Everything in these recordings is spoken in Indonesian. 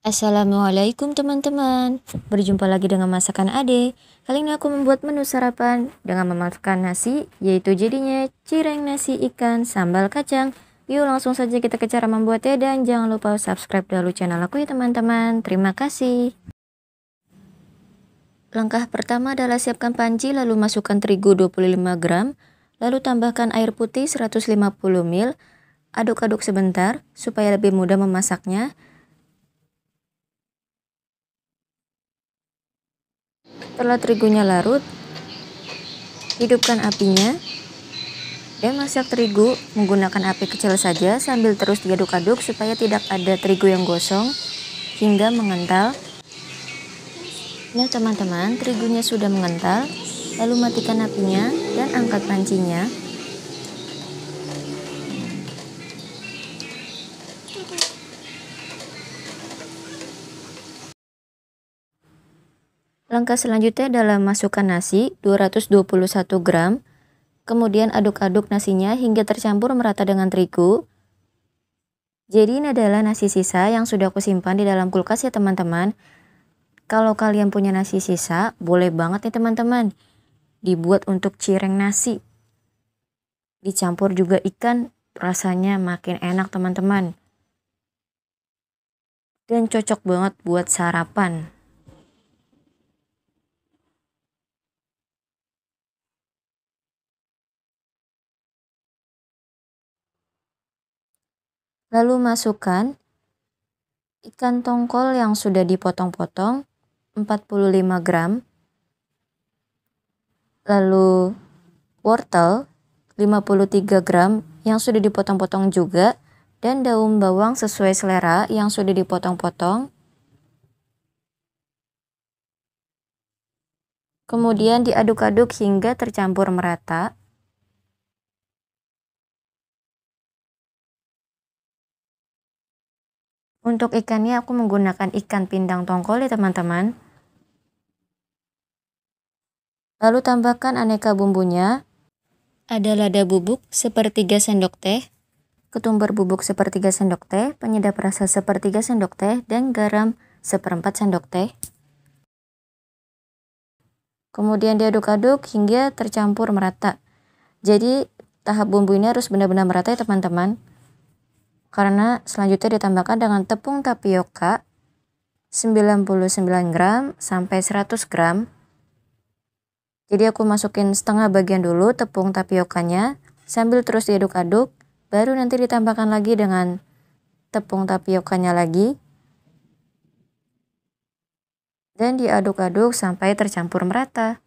Assalamualaikum teman-teman. Berjumpa lagi dengan masakan Ade. Kali ini aku membuat menu sarapan dengan memasukkan nasi, yaitu jadinya cireng nasi ikan sambal kacang. Yuk langsung saja kita ke cara membuatnya dan jangan lupa subscribe dulu channel aku ya teman-teman. Terima kasih. Langkah pertama adalah siapkan panci lalu masukkan terigu 25 gram. Lalu tambahkan air putih 150 ml. Aduk-aduk sebentar supaya lebih mudah memasaknya. Setelah terigunya larut, hidupkan apinya dan masak terigu menggunakan api kecil saja sambil terus diaduk-aduk supaya tidak ada terigu yang gosong hingga mengental. Nah teman-teman, terigunya sudah mengental, lalu matikan apinya dan angkat pancinya. Langkah selanjutnya adalah masukkan nasi 221 gram, kemudian aduk-aduk nasinya hingga tercampur merata dengan terigu. Jadi ini adalah nasi sisa yang sudah aku simpan di dalam kulkas ya teman-teman. Kalau kalian punya nasi sisa, boleh banget nih teman-teman dibuat untuk cireng nasi. Dicampur juga ikan, rasanya makin enak teman-teman. Dan cocok banget buat sarapan. Lalu masukkan ikan tongkol yang sudah dipotong-potong 45 gram. Lalu wortel 53 gram yang sudah dipotong-potong juga. Dan daun bawang sesuai selera yang sudah dipotong-potong. Kemudian diaduk-aduk hingga tercampur merata. Untuk ikannya aku menggunakan ikan pindang tongkol ya teman-teman. Lalu tambahkan aneka bumbunya. Ada lada bubuk sepertiga sendok teh, ketumbar bubuk sepertiga sendok teh, penyedap rasa sepertiga sendok teh, dan garam seperempat sendok teh. Kemudian diaduk-aduk hingga tercampur merata. Jadi tahap bumbu ini harus benar-benar merata ya teman-teman. Karena selanjutnya ditambahkan dengan tepung tapioka 99 gram sampai 100 gram. Jadi aku masukin setengah bagian dulu tepung tapiokanya sambil terus diaduk-aduk. Baru nanti ditambahkan lagi dengan tepung tapiokanya lagi. Dan diaduk-aduk sampai tercampur merata.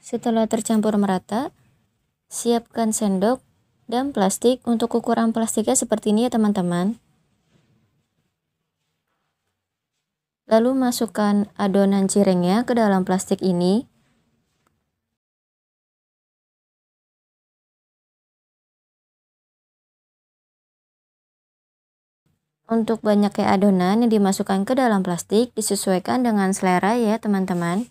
Setelah tercampur merata, siapkan sendok dan plastik. Untuk ukuran plastiknya seperti ini ya teman-teman. Lalu masukkan adonan cirengnya ke dalam plastik ini. Untuk banyaknya adonan yang dimasukkan ke dalam plastik disesuaikan dengan selera ya teman-teman.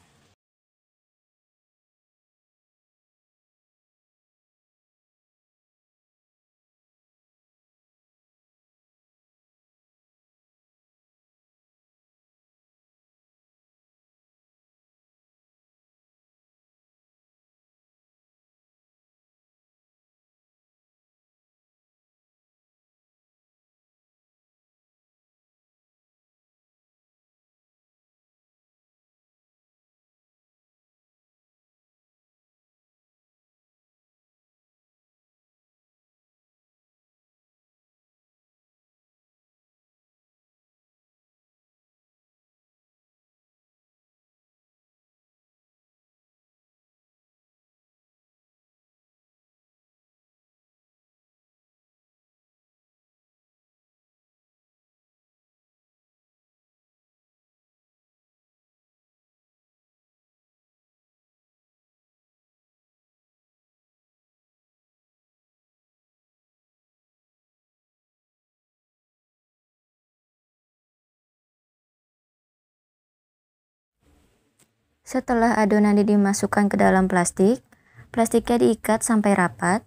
Setelah adonan dimasukkan ke dalam plastik, plastiknya diikat sampai rapat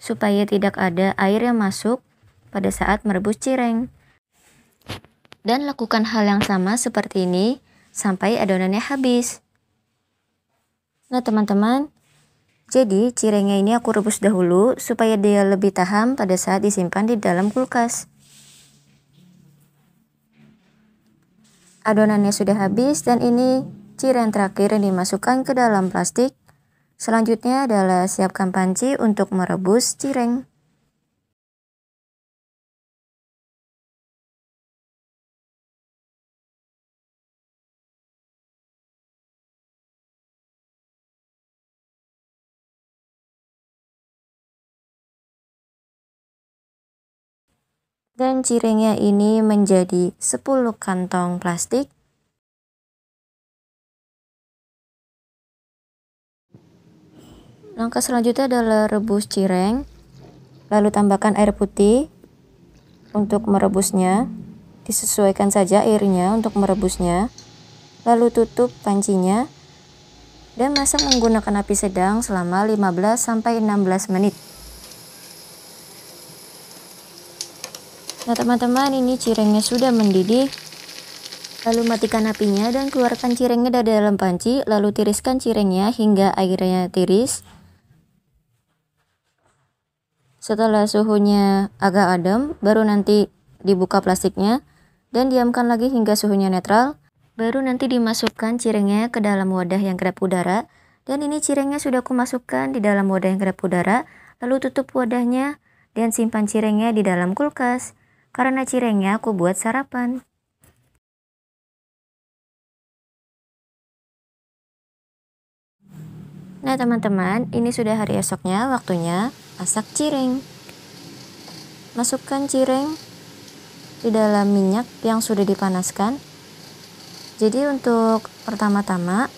supaya tidak ada air yang masuk pada saat merebus cireng. Dan lakukan hal yang sama seperti ini sampai adonannya habis. Nah teman-teman, jadi cirengnya ini aku rebus dahulu supaya dia lebih tahan pada saat disimpan di dalam kulkas. Adonannya sudah habis dan ini cireng terakhir yang dimasukkan ke dalam plastik. Selanjutnya adalah siapkan panci untuk merebus cireng. Dan cirengnya ini menjadi 10 kantong plastik. Langkah selanjutnya adalah rebus cireng, lalu tambahkan air putih untuk merebusnya. Disesuaikan saja airnya untuk merebusnya, lalu tutup pancinya dan masak menggunakan api sedang selama 15-16 menit. Nah teman-teman, ini cirengnya sudah mendidih. Lalu matikan apinya dan keluarkan cirengnya dari dalam panci, lalu tiriskan cirengnya hingga airnya tiris. Setelah suhunya agak adem, baru nanti dibuka plastiknya dan diamkan lagi hingga suhunya netral. Baru nanti dimasukkan cirengnya ke dalam wadah yang kedap udara. Dan ini cirengnya sudah aku masukkan di dalam wadah yang kedap udara. Lalu tutup wadahnya dan simpan cirengnya di dalam kulkas. Karena cirengnya aku buat sarapan. Nah teman-teman, ini sudah hari esoknya, waktunya masak cireng. Masukkan cireng di dalam minyak yang sudah dipanaskan. Jadi untuk pertama-tama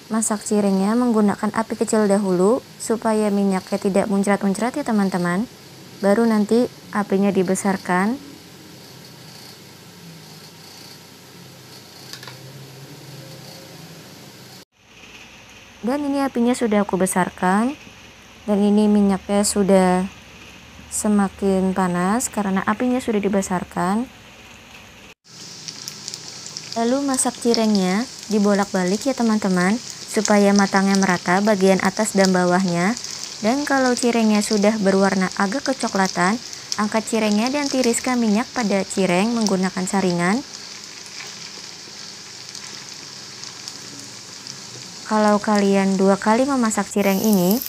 masak cirengnya menggunakan api kecil dahulu supaya minyaknya tidak muncrat-muncrat ya teman-teman. Baru nanti apinya dibesarkan. Dan ini apinya sudah aku besarkan. Dan ini minyaknya sudah semakin panas karena apinya sudah dibesarkan. Lalu masak cirengnya dibolak-balik ya teman-teman, supaya matangnya merata bagian atas dan bawahnya. Dan kalau cirengnya sudah berwarna agak kecoklatan, angkat cirengnya dan tiriskan minyak pada cireng menggunakan saringan. Kalau kalian 2 kali memasak cireng ini,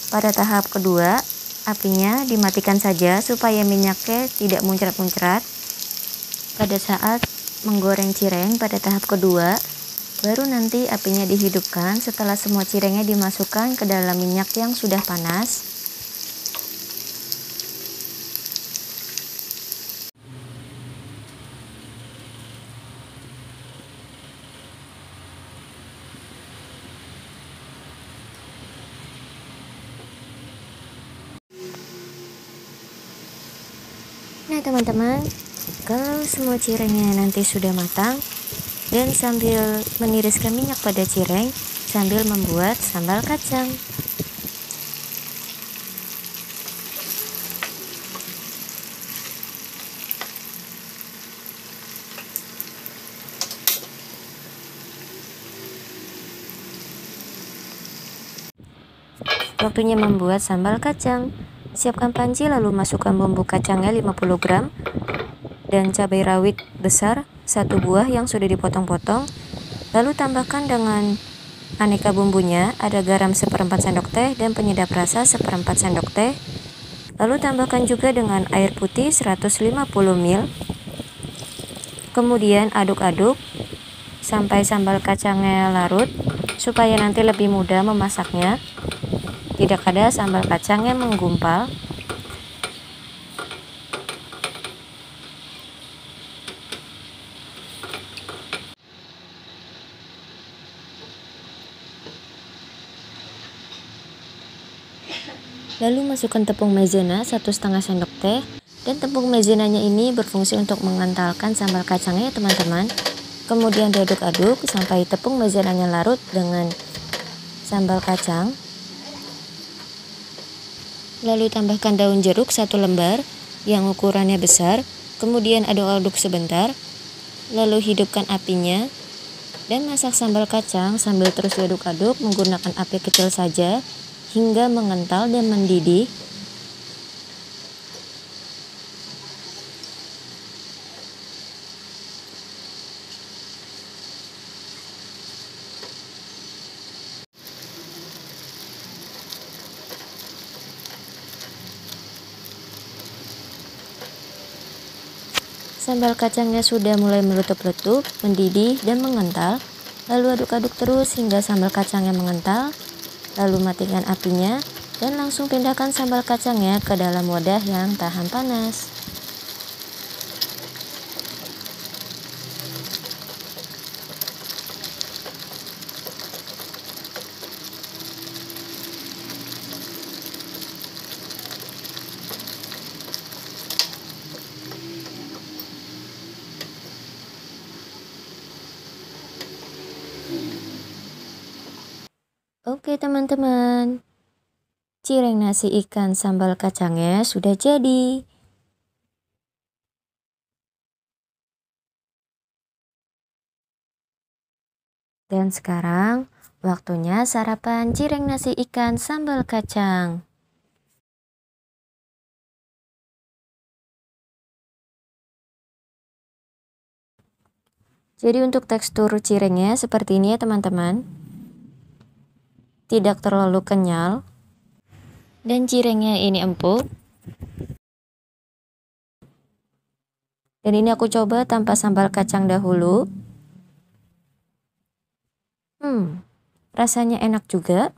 pada tahap kedua apinya dimatikan saja supaya minyaknya tidak muncrat-muncrat. Pada saat menggoreng cireng pada tahap kedua, baru nanti apinya dihidupkan setelah semua cirengnya dimasukkan ke dalam minyak yang sudah panas. Nah teman-teman, kalau semua cirengnya nanti sudah matang, dan sambil meniriskan minyak pada cireng sambil membuat sambal kacang. Waktunya membuat sambal kacang. Siapkan panci lalu masukkan bumbu kacangnya 50 gram dan cabai rawit besar 1 buah yang sudah dipotong-potong. Lalu tambahkan dengan aneka bumbunya, ada garam 1/4 sendok teh dan penyedap rasa 1/4 sendok teh. Lalu tambahkan juga dengan air putih 150 ml. Kemudian aduk-aduk sampai sambal kacangnya larut supaya nanti lebih mudah memasaknya. Tidak ada sambal kacang yang menggumpal. Lalu masukkan tepung maizena 1,5 sendok teh. Dan tepung maizenanya ini berfungsi untuk mengentalkan sambal kacangnya ya teman-teman. Kemudian diaduk-aduk sampai tepung maizena-nya larut dengan sambal kacang. Lalu tambahkan daun jeruk 1 lembar yang ukurannya besar. Kemudian aduk-aduk sebentar. Lalu hidupkan apinya dan masak sambal kacang sambil terus diaduk-aduk menggunakan api kecil saja hingga mengental dan mendidih. Sambal kacangnya sudah mulai meletup-letup, mendidih, dan mengental. Lalu aduk-aduk terus hingga sambal kacangnya mengental. Lalu matikan apinya dan langsung pindahkan sambal kacangnya ke dalam wadah yang tahan panas. Oke teman-teman, cireng nasi ikan sambal kacangnya sudah jadi. Dan sekarang waktunya sarapan cireng nasi ikan sambal kacang. Jadi untuk tekstur cirengnya seperti ini ya teman-teman. Tidak terlalu kenyal. Dan cirengnya ini empuk. Dan ini aku coba tanpa sambal kacang dahulu. Rasanya enak juga.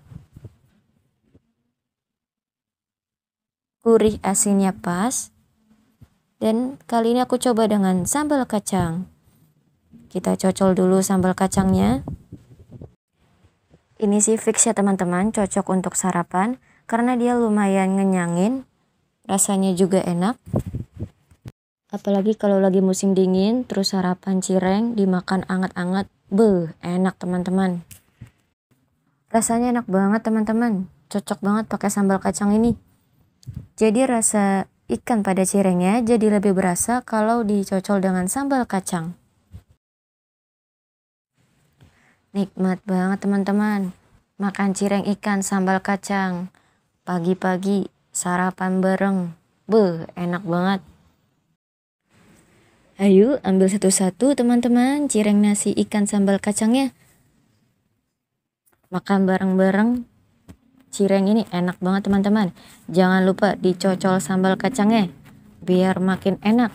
Gurih asinnya pas. Dan kali ini aku coba dengan sambal kacang. Kita cocol dulu sambal kacangnya. Ini sih fix ya teman-teman, cocok untuk sarapan karena dia lumayan ngenyangin, rasanya juga enak. Apalagi kalau lagi musim dingin, terus sarapan cireng dimakan anget-anget, enak teman-teman. Rasanya enak banget teman-teman, cocok banget pakai sambal kacang ini. Jadi rasa ikan pada cirengnya jadi lebih berasa kalau dicocol dengan sambal kacang. Nikmat banget teman-teman, makan cireng ikan sambal kacang, pagi-pagi sarapan bareng, enak banget. Ayo ambil satu-satu teman-teman cireng nasi ikan sambal kacangnya. Makan bareng-bareng, cireng ini enak banget teman-teman. Jangan lupa dicocol sambal kacangnya, biar makin enak.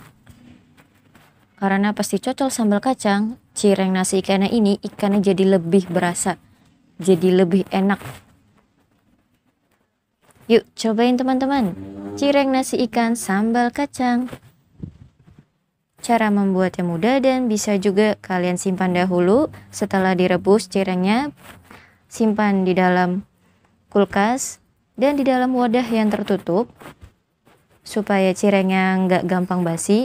Karena pasti cocol sambal kacang, cireng nasi ikannya ini ikannya jadi lebih berasa, jadi lebih enak. Yuk cobain teman-teman, cireng nasi ikan sambal kacang. Cara membuatnya mudah dan bisa juga kalian simpan dahulu. Setelah direbus cirengnya, simpan di dalam kulkas dan di dalam wadah yang tertutup supaya cirengnya nggak gampang basi.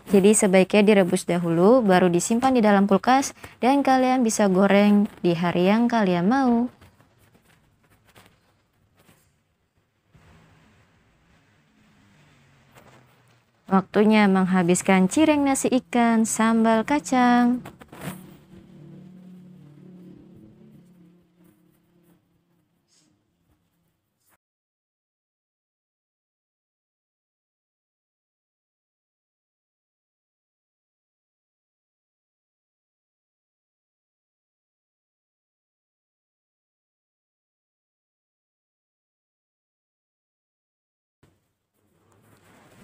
Jadi sebaiknya direbus dahulu, baru disimpan di dalam kulkas, dan kalian bisa goreng di hari yang kalian mau. Waktunya menghabiskan cireng nasi ikan sambal kacang.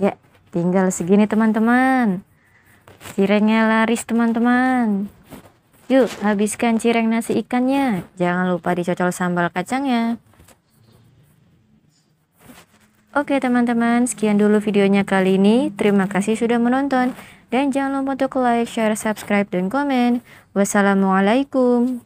Ya, tinggal segini teman-teman. Cirengnya laris teman-teman. Yuk, habiskan cireng nasi ikannya. Jangan lupa dicocol sambal kacangnya. Oke teman-teman, sekian dulu videonya kali ini. Terima kasih sudah menonton. Dan jangan lupa untuk like, share, subscribe, dan komen. Wassalamualaikum.